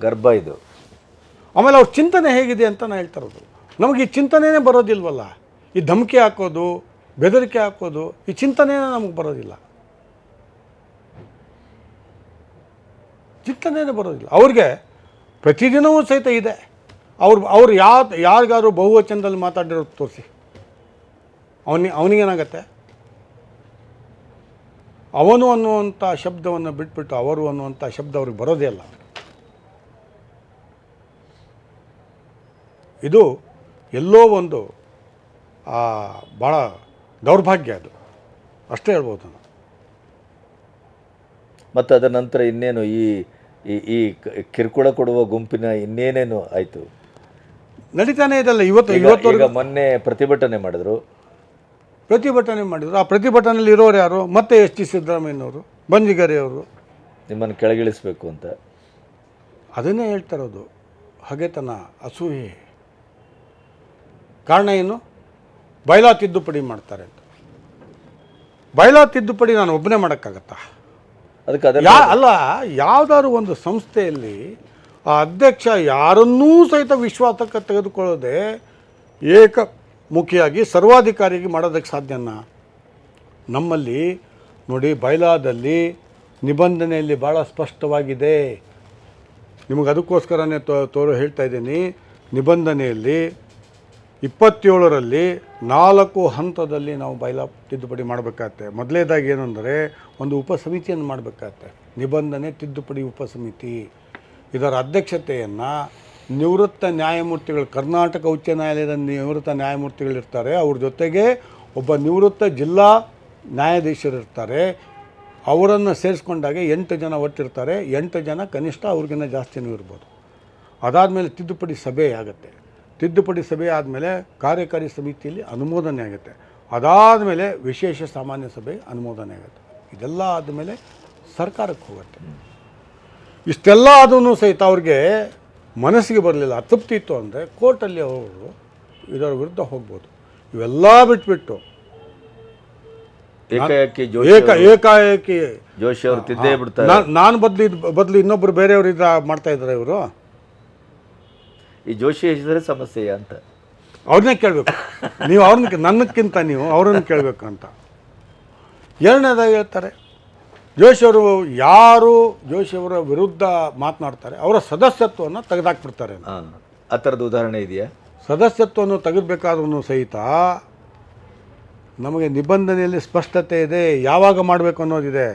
S2: ಗರ್ಭ ಇದು.
S1: ಆಮೇಲೆ ಅವ್ರ ಚಿಂತನೆ ಹೇಗಿದೆ ಅಂತ ನಾನು ಹೇಳ್ತಾ ಇರೋದು. ನಮಗೆ ಈ ಚಿಂತನೆಯೇ ಬರೋದಿಲ್ವಲ್ಲ. ಈ ಧಮಕಿ ಹಾಕೋದು, ಬೆದರಿಕೆ ಹಾಕೋದು, ಈ ಚಿಂತನೆಯೇ ನಮಗೆ ಬರೋದಿಲ್ಲ. ಚಿಂತನೆಯೇ ಬರೋದಿಲ್ಲ. ಅವ್ರಿಗೆ ಪ್ರತಿದಿನವೂ ಸಹಿತ ಇದೆ. ಅವ್ರು ಯಾರಿಗಾರು ಬಹುವಚನದಲ್ಲಿ ಮಾತಾಡಿರೋದು ತೋರಿಸಿ, ಅವನಿಗೇನಾಗತ್ತೆ? ಅವನು ಅನ್ನುವಂಥ ಶಬ್ದವನ್ನು ಬಿಟ್ಬಿಟ್ಟು ಅವರು ಅನ್ನುವಂಥ ಶಬ್ದ ಅವ್ರಿಗೆ ಬರೋದೇ ಇಲ್ಲ. ಇದು ಎಲ್ಲೋ ಒಂದು ಭಾಳ ದೌರ್ಭಾಗ್ಯ. ಅದು ಅಷ್ಟೇ ಹೇಳ್ಬೋದು ನಾನು.
S2: ಮತ್ತು ಅದರ ನಂತರ ಇನ್ನೇನು ಈ ಕಿರುಕುಳ ಕೊಡುವ ಗುಂಪಿನ ಇನ್ನೇನೇನು ಆಯಿತು?
S1: ನಡೀತಾನೆ ಇದಲ್ಲ. ಇವತ್ತು
S2: ಮೊನ್ನೆ ಪ್ರತಿಭಟನೆ ಮಾಡಿದ್ರು.
S1: ಆ ಪ್ರತಿಭಟನೆಯಲ್ಲಿ ಇರೋರು ಯಾರು? ಮತ್ತೆ ಎಸ್ ಟಿ ಸಿದ್ದರಾಮಯ್ಯನವರು, ಬಂಜಿಗರಿ ಅವರು
S2: ನಿಮ್ಮನ್ನು ಕೆಳಗಿಳಿಸ್ಬೇಕು ಅಂತ
S1: ಅದನ್ನೇ ಹೇಳ್ತಾರೋದು. ಹಗೆತನ, ಅಸೂಯೆ. ಕಾರಣ ಏನು? ಬಯಲಾ ತಿದ್ದುಪಡಿ ಮಾಡ್ತಾರೆ ಅಂತ. ಬಯಲಾ ತಿದ್ದುಪಡಿ ನಾನು ಒಬ್ಬನೇ ಮಾಡೋಕ್ಕಾಗತ್ತಾ?
S2: ಅದಕ್ಕೆ
S1: ಅಲ್ಲ, ಯಾವುದಾದ್ರು ಒಂದು ಸಂಸ್ಥೆಯಲ್ಲಿ ಆ ಅಧ್ಯಕ್ಷ ಯಾರನ್ನೂ ಸಹಿತ ವಿಶ್ವಾಸಕ್ಕೆ ತೆಗೆದುಕೊಳ್ಳೋದೆ ಏಕಮುಖಿಯಾಗಿ ಸರ್ವಾಧಿಕಾರಿಗೆ ಮಾಡೋದಕ್ಕೆ ಸಾಧ್ಯನಾ? ನಮ್ಮಲ್ಲಿ ನೋಡಿ, ಬಯಲಾದಲ್ಲಿ ನಿಬಂಧನೆಯಲ್ಲಿ ಭಾಳ ಸ್ಪಷ್ಟವಾಗಿದೆ. ನಿಮಗೆ ಅದಕ್ಕೋಸ್ಕರನೇ ಹೇಳ್ತಾ ಇದ್ದೀನಿ. ನಿಬಂಧನೆಯಲ್ಲಿ 27ರಲ್ಲಿ 4 ಹಂತದಲ್ಲಿ ನಾವು ಬಯಲಾ ತಿದ್ದುಪಡಿ ಮಾಡಬೇಕಾಗತ್ತೆ. ಮೊದಲನೇದಾಗಿ ಏನಂದರೆ ಒಂದು ಉಪಸಮಿತಿಯನ್ನು ಮಾಡಬೇಕಾಗತ್ತೆ. ನಿಬಂಧನೆ ತಿದ್ದುಪಡಿ ಉಪಸಮಿತಿ. ಇದರ ಅಧ್ಯಕ್ಷತೆಯನ್ನು ನಿವೃತ್ತ ನ್ಯಾಯಮೂರ್ತಿಗಳು, ಕರ್ನಾಟಕ ಉಚ್ಚ ನ್ಯಾಯಾಲಯದ ನಿವೃತ್ತ ನ್ಯಾಯಮೂರ್ತಿಗಳಿರ್ತಾರೆ. ಅವ್ರ ಜೊತೆಗೆ ಒಬ್ಬ ನಿವೃತ್ತ ಜಿಲ್ಲಾ ನ್ಯಾಯಾಧೀಶರಿರ್ತಾರೆ. ಅವರನ್ನು ಸೇರಿಸ್ಕೊಂಡಾಗೆ 8 ಜನ ಒಟ್ಟಿರ್ತಾರೆ. 8 ಜನ ಕನಿಷ್ಠ, ಅವ್ರಿಗಿನ್ನ ಜಾಸ್ತಿನೂ ಇರ್ಬೋದು. ಅದಾದಮೇಲೆ ತಿದ್ದುಪಡಿ ಸಭೆ ಆಗುತ್ತೆ. ತಿದ್ದುಪಡಿ ಸಭೆ ಆದಮೇಲೆ ಕಾರ್ಯಕಾರಿ ಸಮಿತಿಯಲ್ಲಿ ಅನುಮೋದನೆ ಆಗುತ್ತೆ. ಅದಾದಮೇಲೆ ವಿಶೇಷ ಸಾಮಾನ್ಯ ಸಭೆ ಅನುಮೋದನೆ ಆಗುತ್ತೆ. ಇದೆಲ್ಲ ಆದಮೇಲೆ ಸರ್ಕಾರಕ್ಕೆ ಹೋಗುತ್ತೆ. ಇಷ್ಟೆಲ್ಲ ಆದ್ರೂ ಸಹಿತ ಅವ್ರಿಗೆ ಮನಸ್ಸಿಗೆ ಬರಲಿಲ್ಲ, ಅತೃಪ್ತಿ ಇತ್ತು ಅಂದರೆ ಕೋರ್ಟಲ್ಲಿ ಅವರು ಇದರ ವಿರುದ್ಧ ಹೋಗ್ಬೋದು. ಇವೆಲ್ಲ ಬಿಟ್ಬಿಟ್ಟು
S2: ಏಕಾಏಕಿ
S1: ಏಕಾಏಕಿ
S2: ಜೋಶಿ ಅವರು ತಿದ್ದೇ ಬಿಡ್ತಾರೆ.
S1: ನಾನು ಬದಲು ಇನ್ನೊಬ್ರು ಬೇರೆಯವರು ಮಾಡ್ತಾ ಇದ್ದಾರೆ ಇವರು.
S2: ಈ ಜೋಶಿ ಹೆಸರೇ ಸಮಸ್ಯೆಯಾ ಅಂತ
S1: ಅವ್ರನ್ನೇ ಕೇಳಬೇಕು ನೀವು. ನನ್ನಕ್ಕಿಂತ ನೀವು ಅವ್ರನ್ನ ಕೇಳಬೇಕು ಅಂತ. ಎರಡನೇದಾಗಿ ಹೇಳ್ತಾರೆ, ಜೋಶಿಯವರು ಯಾರು ಜೋಶಿಯವರ ವಿರುದ್ಧ ಮಾತನಾಡ್ತಾರೆ ಅವರ ಸದಸ್ಯತ್ವವನ್ನು ತೆಗೆದಾಕ್ಬಿಡ್ತಾರೆ.
S2: ಆ ಥರದ ಉದಾಹರಣೆ ಇದೆಯಾ?
S1: ಸದಸ್ಯತ್ವವನ್ನು ತೆಗೆದಬೇಕಾದ್ರೂ ಸಹಿತ ನಮಗೆ ನಿಬಂಧನೆಯಲ್ಲಿ ಸ್ಪಷ್ಟತೆ ಇದೆ, ಯಾವಾಗ ಮಾಡಬೇಕು ಅನ್ನೋದಿದೆ.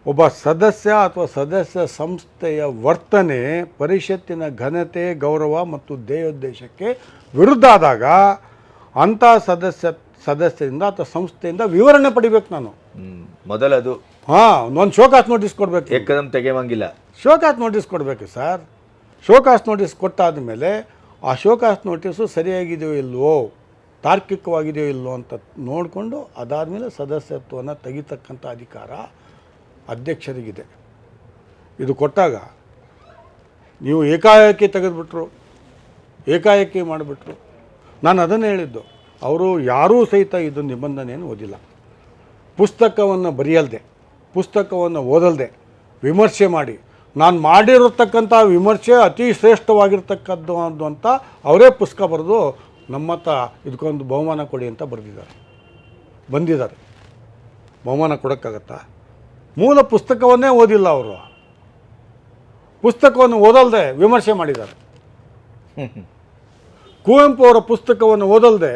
S1: ಒಬ್ಬ ಸದಸ್ಯ ಅಥವಾ ಸದಸ್ಯ ಸಂಸ್ಥೆಯ ವರ್ತನೆ ಪರಿಷತ್ತಿನ ಘನತೆ, ಗೌರವ ಮತ್ತು ಧ್ಯೇಯೋದ್ದೇಶಕ್ಕೆ ವಿರುದ್ಧ ಆದಾಗ ಅಂಥ ಸದಸ್ಯರಿಂದ ಅಥವಾ ಸಂಸ್ಥೆಯಿಂದ ವಿವರಣೆ ಪಡಿಬೇಕು ನಾನು.
S2: ಮೊದಲದು
S1: ಒಂದು ಶೋಕಾಸ್ ನೋಟಿಸ್ ಕೊಡಬೇಕು.
S2: ಏಕದಮ್ ತೆಗೆಯಂಗಿಲ್ಲ.
S1: ಶೋಕಾಸ್ ನೋಟಿಸ್ ಕೊಡಬೇಕು ಸರ್. ಶೋಕಾಸ್ ನೋಟಿಸ್ ಕೊಟ್ಟಾದ ಮೇಲೆ ಆ ಶೋಕಾಸ್ ನೋಟಿಸು ಸರಿಯಾಗಿದೆಯೋ ಇಲ್ವೋ, ತಾರ್ಕಿಕವಾಗಿದೆಯೋ ಇಲ್ವೋ ಅಂತ ನೋಡಿಕೊಂಡು ಅದಾದಮೇಲೆ ಸದಸ್ಯತ್ವವನ್ನು ತೆಗಿತಕ್ಕಂಥ ಅಧಿಕಾರ ಅಧ್ಯಕ್ಷರಿಗಿದೆ. ಇದು ಕೊಟ್ಟಾಗ ನೀವು ಏಕಾಏಕಿ ತೆಗೆದುಬಿಟ್ರು, ಏಕಾಏಕಿ ಮಾಡಿಬಿಟ್ರು. ನಾನು ಅದನ್ನು ಹೇಳಿದ್ದು, ಅವರು ಯಾರೂ ಸಹಿತ ಇದು ನಿಬಂಧನೆಯನ್ನು ಓದಿಲ್ಲ. ಪುಸ್ತಕವನ್ನು ಬರೆಯಲ್ದೆ, ಪುಸ್ತಕವನ್ನು ಓದಲ್ದೆ ವಿಮರ್ಶೆ ಮಾಡಿ, ನಾನು ಮಾಡಿರತಕ್ಕಂಥ ವಿಮರ್ಶೆ ಅತಿ ಶ್ರೇಷ್ಠವಾಗಿರ್ತಕ್ಕದ್ದು ಅಂತ ಅವರೇ ಪುಸ್ತಕ ಬರೆದು ನಮ್ಮ ಹತ್ರ ಇದಕ್ಕೊಂದು ಬಹುಮಾನ ಕೊಡಿ ಅಂತ ಬಂದಿದ್ದಾರೆ. ಬಹುಮಾನ ಕೊಡೋಕ್ಕಾಗತ್ತಾ? ಮೂಲ ಪುಸ್ತಕವನ್ನೇ ಓದಿಲ್ಲ ಅವರು. ಪುಸ್ತಕವನ್ನು ಓದಲ್ದೆ ವಿಮರ್ಶೆ ಮಾಡಿದ್ದಾರೆ. ಕುವೆಂಪು ಅವರ ಪುಸ್ತಕವನ್ನು ಓದಲ್ದೆ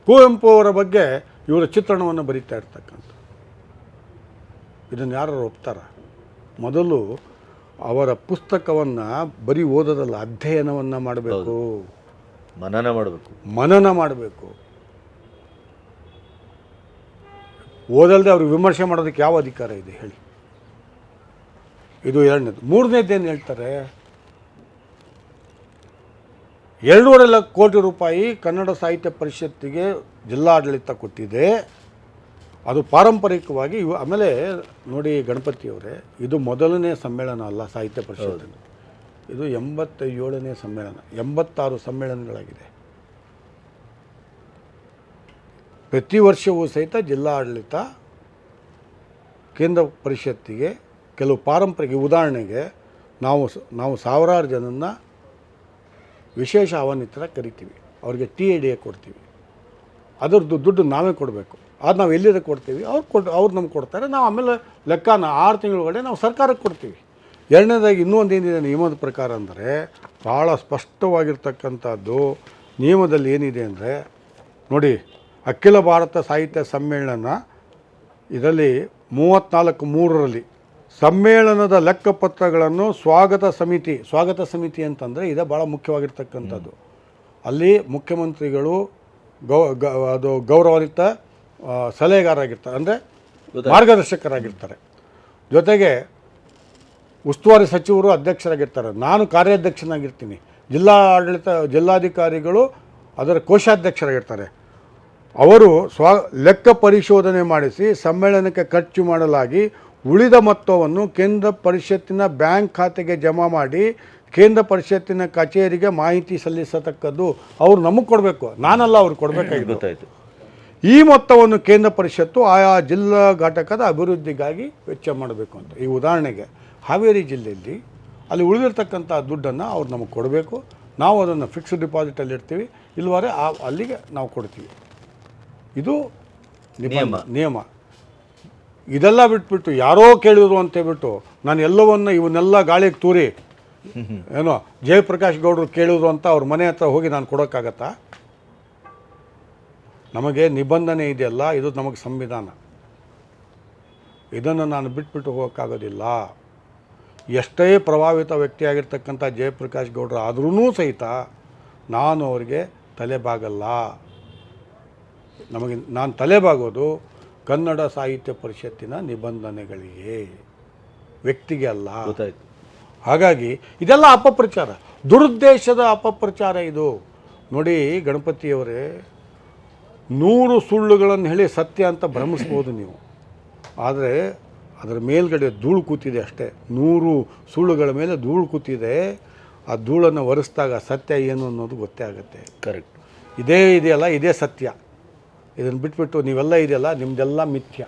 S1: ಕುವೆಂಪು ಅವರ ಬಗ್ಗೆ ಇವರ ಚಿತ್ರಣವನ್ನು ಬರೀತಾ ಇರ್ತಕ್ಕಂಥ. ಇದನ್ನು ಯಾರು ಒಪ್ತಾರ? ಮೊದಲು ಅವರ ಪುಸ್ತಕವನ್ನು ಬರೀ ಓದೋದಲ್ಲ, ಅಧ್ಯಯನವನ್ನು ಮಾಡಬೇಕು, ಮನನ ಮಾಡಬೇಕು. ಓದಲ್ದೆ ಅವರು ವಿಮರ್ಶೆ ಮಾಡೋದಕ್ಕೆ ಯಾವ ಅಧಿಕಾರ ಇದೆ ಹೇಳಿ? ಇದು ಎರಡನೇದು. ಮೂರನೇದೇನು ಹೇಳ್ತಾರೆ, 2.5 ಕೋಟಿ ರೂಪಾಯಿ ಕನ್ನಡ ಸಾಹಿತ್ಯ ಪರಿಷತ್ತಿಗೆ ಜಿಲ್ಲಾಡಳಿತ ಕೊಟ್ಟಿದೆ. ಅದು ಪಾರಂಪರಿಕವಾಗಿ ಆಮೇಲೆ ನೋಡಿ ಗಣಪತಿಯವರೇ, ಇದು ಮೊದಲನೇ ಸಮ್ಮೇಳನ ಅಲ್ಲ ಸಾಹಿತ್ಯ ಪರಿಷತ್ತಿನ. ಇದು 87ನೇ ಸಮ್ಮೇಳನ. 86 ಸಮ್ಮೇಳನಗಳಾಗಿದೆ. ಪ್ರತಿ ವರ್ಷವೂ ಸಹಿತ ಜಿಲ್ಲಾಡಳಿತ ಕೇಂದ್ರ ಪರಿಷತ್ತಿಗೆ ಕೆಲವು ಪಾರಂಪರಿಕ, ಉದಾಹರಣೆಗೆ ನಾವು ಸಾವಿರಾರು ಜನನ್ನ ವಿಶೇಷ ಆಹ್ವಾನಿತರ ಕರಿತೀವಿ, ಅವ್ರಿಗೆ TADA ಕೊಡ್ತೀವಿ. ಅದರದ್ದು ದುಡ್ಡು ನಾವೇ ಕೊಡಬೇಕು. ಅದು ನಾವು ಎಲ್ಲಿದೆ ಕೊಡ್ತೀವಿ, ಅವ್ರು ನಮ್ಗೆ ಕೊಡ್ತಾರೆ. ನಾವು ಆಮೇಲೆ ಲೆಕ್ಕನ 6 ತಿಂಗಳೊಳಗಡೆ ನಾವು ಸರ್ಕಾರಕ್ಕೆ ಕೊಡ್ತೀವಿ. ಎರಡನೇದಾಗಿ ಇನ್ನೊಂದು ಏನಿದೆ ನಿಯಮದ ಪ್ರಕಾರ ಅಂದರೆ, ಭಾಳ ಸ್ಪಷ್ಟವಾಗಿರ್ತಕ್ಕಂಥದ್ದು ನಿಯಮದಲ್ಲಿ ಏನಿದೆ ಅಂದರೆ ನೋಡಿ, ಅಖಿಲ ಭಾರತ ಸಾಹಿತ್ಯ ಸಮ್ಮೇಳನ ಇದರಲ್ಲಿ 34(3) ಸಮ್ಮೇಳನದ ಲೆಕ್ಕಪತ್ರಗಳನ್ನು ಸ್ವಾಗತ ಸಮಿತಿ ಅಂತಂದರೆ ಇದೇ ಭಾಳ ಮುಖ್ಯವಾಗಿರ್ತಕ್ಕಂಥದ್ದು. ಅಲ್ಲಿ ಮುಖ್ಯಮಂತ್ರಿಗಳು ಅದು ಗೌರವಾನ್ವಿತ ಸಲಹೆಗಾರರಾಗಿರ್ತಾರೆ, ಅಂದರೆ ಮಾರ್ಗದರ್ಶಕರಾಗಿರ್ತಾರೆ. ಜೊತೆಗೆ ಉಸ್ತುವಾರಿ ಸಚಿವರು ಅಧ್ಯಕ್ಷರಾಗಿರ್ತಾರೆ. ನಾನು ಕಾರ್ಯಾಧ್ಯಕ್ಷನಾಗಿರ್ತೀನಿ. ಜಿಲ್ಲಾಧಿಕಾರಿಗಳು ಅದರ ಕೋಶಾಧ್ಯಕ್ಷರಾಗಿರ್ತಾರೆ. ಅವರು ಲೆಕ್ಕ ಪರಿಶೋಧನೆ ಮಾಡಿಸಿ ಸಮ್ಮೇಳನಕ್ಕೆ ಖರ್ಚು ಮಾಡಲಾಗಿ ಉಳಿದ ಮೊತ್ತವನ್ನು ಕೇಂದ್ರ ಪರಿಷತ್ತಿನ ಬ್ಯಾಂಕ್ ಖಾತೆಗೆ ಜಮಾ ಮಾಡಿ ಕೇಂದ್ರ ಪರಿಷತ್ತಿನ ಕಚೇರಿಗೆ ಮಾಹಿತಿ ಸಲ್ಲಿಸತಕ್ಕದ್ದು. ಅವರು ನಮಗೆ ಕೊಡಬೇಕು, ನಾನಲ್ಲ ಅವ್ರು ಕೊಡಬೇಕಾಗಿತ್ತು. ಈ ಮೊತ್ತವನ್ನು ಕೇಂದ್ರ ಪರಿಷತ್ತು ಆಯಾ ಜಿಲ್ಲಾ ಘಟಕದ ಅಭಿವೃದ್ಧಿಗಾಗಿ ವೆಚ್ಚ ಮಾಡಬೇಕು ಅಂತ. ಈ ಉದಾಹರಣೆಗೆ ಹಾವೇರಿ ಜಿಲ್ಲೆಯಲ್ಲಿ ಅಲ್ಲಿ ಉಳಿದಿರ್ತಕ್ಕಂಥ ದುಡ್ಡನ್ನು ಅವ್ರು ನಮಗೆ ಕೊಡಬೇಕು. ನಾವು ಅದನ್ನು ಫಿಕ್ಸ್ಡ್ ಡಿಪಾಸಿಟಲ್ಲಿ ಇಡ್ತೀವಿ, ಇಲ್ವಾರೆ ಅಲ್ಲಿಗೆ ನಾವು ಕೊಡ್ತೀವಿ. ಇದು ನಿಯಮ. ಇದೆಲ್ಲ ಬಿಟ್ಬಿಟ್ಟು ಯಾರೋ ಕೇಳಿದ್ರು ಅಂತೇಳ್ಬಿಟ್ಟು ನಾನು ಇವನ್ನೆಲ್ಲ ಗಾಳಿಗೆ ತೂರಿ ಏನೋ ಜಯಪ್ರಕಾಶ್ ಗೌಡರು ಕೇಳಿದ್ರು ಅಂತ ಅವ್ರ ಮನೆ ಹತ್ರ ಹೋಗಿ ನಾನು ಕೊಡೋಕ್ಕಾಗತ್ತಾ? ನಮಗೆ ನಿಬಂಧನೆ ಇದೆಯಲ್ಲ, ಇದು ನಮಗೆ ಸಂವಿಧಾನ. ಇದನ್ನು ನಾನು ಬಿಟ್ಬಿಟ್ಟು ಹೋಗೋಕ್ಕಾಗೋದಿಲ್ಲ. ಎಷ್ಟೇ ಪ್ರಭಾವಿತ ವ್ಯಕ್ತಿಯಾಗಿರ್ತಕ್ಕಂಥ ಜಯಪ್ರಕಾಶ್ ಗೌಡರು ಆದ್ರೂ ಸಹಿತ ನಾನು ಅವರಿಗೆ ತಲೆಬಾಗಲ್ಲ. ನಾನು ತಲೆಬಾಗೋದು ಕನ್ನಡ ಸಾಹಿತ್ಯ ಪರಿಷತ್ತಿನ ನಿಬಂಧನೆಗಳಿಗೆ, ವ್ಯಕ್ತಿಗೆ ಅಲ್ಲ. ಹಾಗಾಗಿ ಇದೆಲ್ಲ ಅಪಪ್ರಚಾರ, ದುರುದ್ದೇಶದ ಅಪಪ್ರಚಾರ ಇದು. ನೋಡಿ ಗಣಪತಿಯವರೇ, 100 ಸುಳ್ಳುಗಳನ್ನು ಹೇಳಿ ಸತ್ಯ ಅಂತ ಭ್ರಮಿಸ್ಬೋದು ನೀವು, ಆದರೆ ಅದರ ಮೇಲ್ಗಡೆ ಧೂಳು ಕೂತಿದೆ ಅಷ್ಟೇ. 100 ಸುಳ್ಳುಗಳ ಮೇಲೆ ಧೂಳು ಕೂತಿದೆ. ಆ ಧೂಳನ್ನು ಒರೆಸಿದಾಗ ಸತ್ಯ ಏನು ಅನ್ನೋದು ಗೊತ್ತೇ ಆಗುತ್ತೆ.
S2: ಕರೆಕ್ಟ್.
S1: ಇದೆಯಲ್ಲ, ಇದೇ ಸತ್ಯ. ಇದನ್ನು ಬಿಟ್ಬಿಟ್ಟು ನೀವೆಲ್ಲ ಇದೆಯಲ್ಲ ನಿಮ್ದೆಲ್ಲ ಮಿಥ್ಯ.